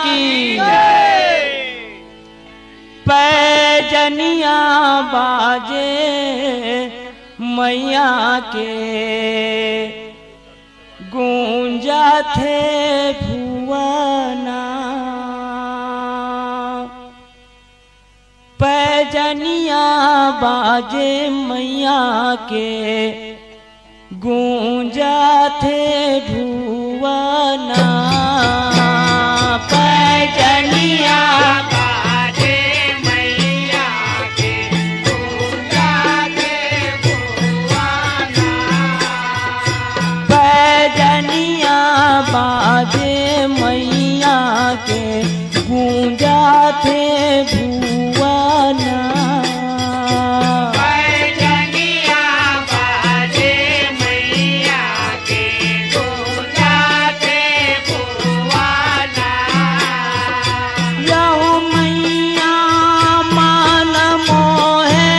की पैजनिया बाजे मैया के गूंजा थे भुवना। पैजनिया बाजे मैया के गूंजा थे भुवना। पैजनिया बाजे मैया के गूंजा थे भुवना। पैजनिया बाजे मैया के गूंजा थे भुवना। पैजनिया बाजे मैया के गूंजा थे भुवना। यहो मैया मान मोहे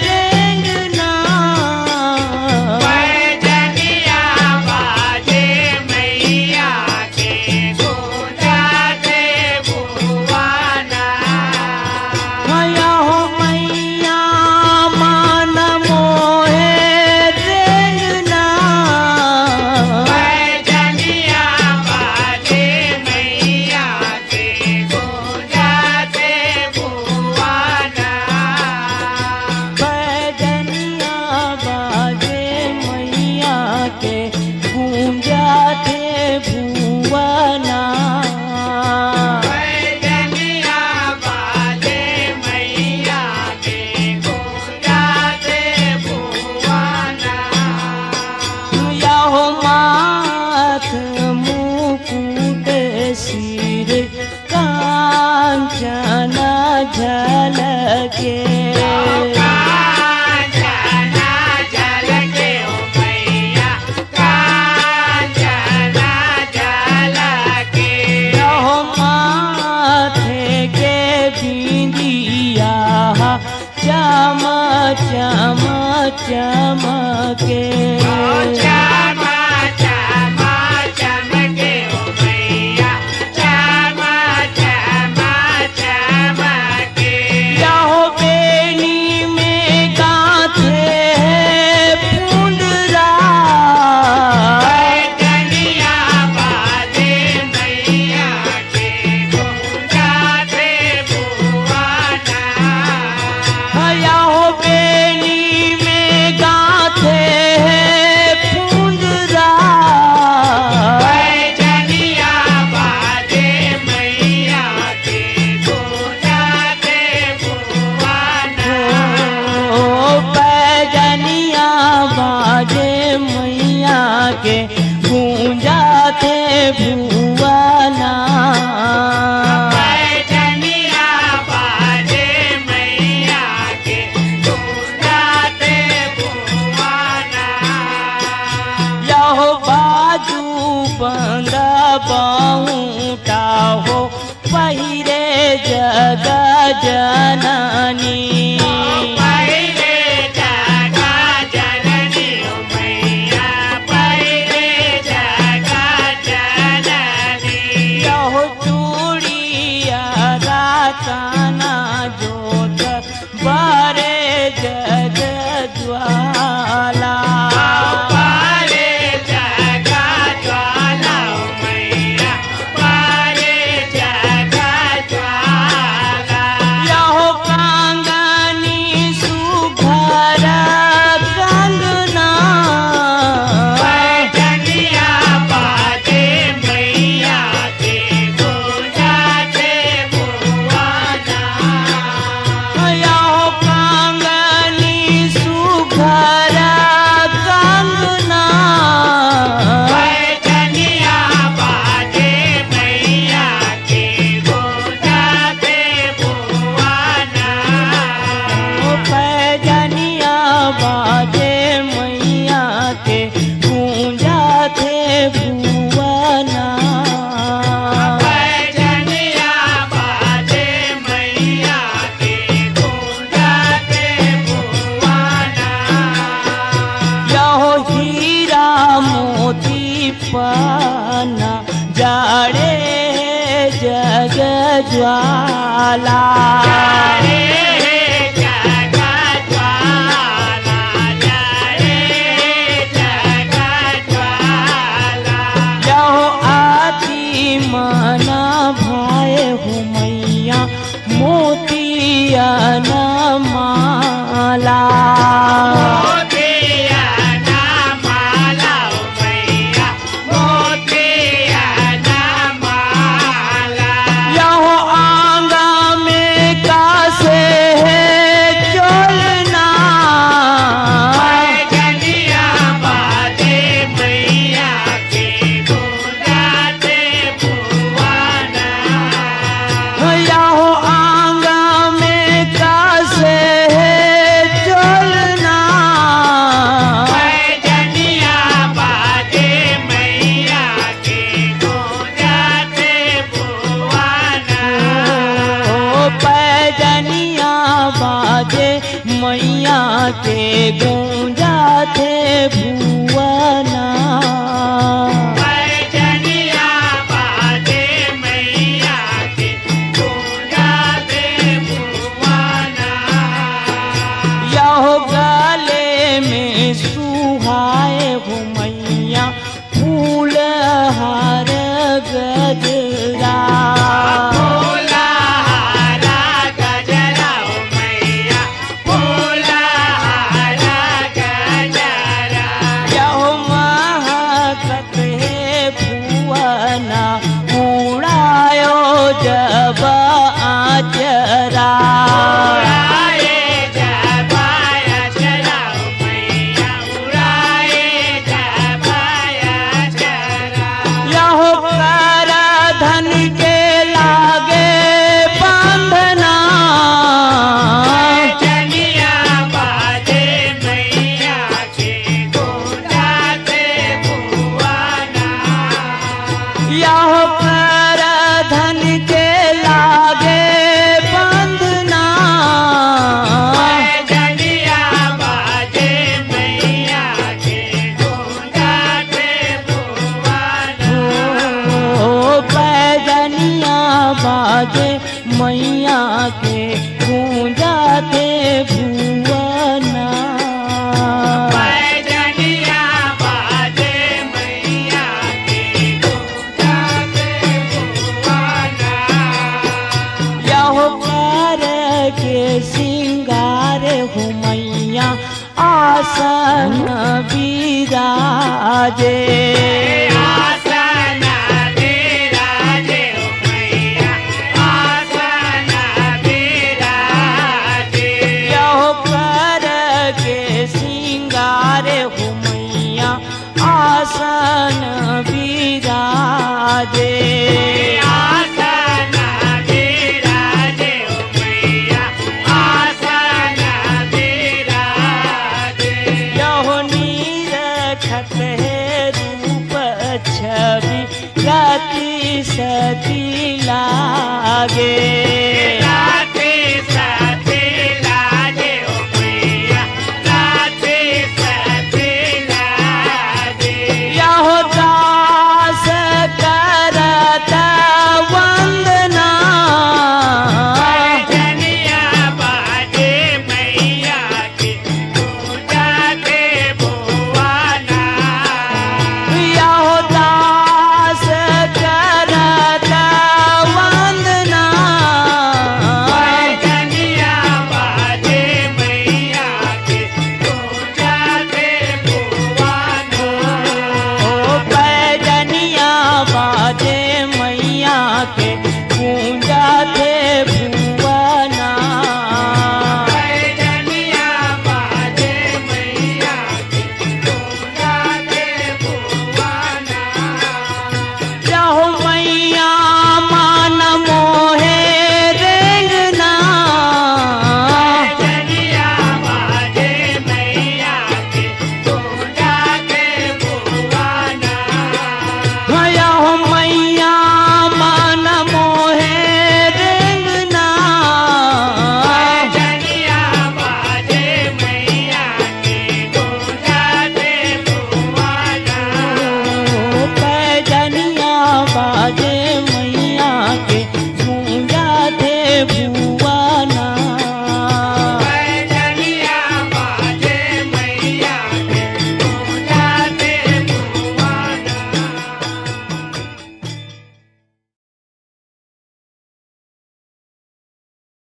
रेंगना। पैजनिया बाजे मैया के गूंजा थे भुवना। यहो मैया मान मोहे रेंगना। पैजनिया बाजे मैया के गूंजा थे भुवना। पैजनिया बाजे मैया के गूंजा थे भुवना। पैजनिया बाजे मैया के गूंजा थे भुवना। यहो माथ मुकुट सिर कांचन झलके। कांचना झलके ओ मैया कांचना झलके। यहो माथे के बिंदिया चम चम चमके। चमा चमा चमके ओ मैया चमा चमा चमके। यहो बेनी में गाथे फुंदरा। पैजनिया बाजे मैया के गूंजा थे भुवना। यहो बेनी में गाथे फुंदरा। पैजनिया बाजे मैया के गूंजा थे भुवना। ओ पैजनिया बाजे मैया के गूंजा थे भुवना। पैजनिया बाजे मैया के गूंजा थे भुवना। यहो बाजू बंद बाऊटा हो पहिरे जग जननी। पहिले जगा जननी ओ मैया पहिले जगा जननी। यहो चूड़िया रातना जोत बारे जग ज्वाला। पारे जगा ज्वाला ओ मैया पारे जगा ज्वाला। यहो कांगनी सुघर कंगना। पैजनिया बाजे मैया के गूंजा थे भुवना। यहो कांगनी सुघर कंगना। पैजनिया बाजे मैया के गूंजा थे भुवना। ओ पैजनिया बाजे मैया के गूंजा थे भुवना। पैजनिया बाजे मैया के गूंजा थे भुवना। यहो हीरा मोती पाना जाड़े जग ज्वाला यहो आती मना भाए हो मैया मोतिया न माला यहो आंगा में कासे है चोलना यहो आंगा में कासे है चोलना ओ पैजनिया बाजे मैया के गूंजा थे भुवना यहो गले में सुहाए हो मैया फूल हार गजरा यहो महकत है भुवना उड़ायो जब आचरा यहो कर धन के लागे बंधना यहो कर धन के लागे बंधना ओ पैजनिया बाजे मैया के गूंजा थे भुवना यहो कर के सिंगार हो मैया आसन बिराजे यहो कर के सिंगार हो मैया आसन बिराजे यहो नीरखत है रूप छवि राति सती लागे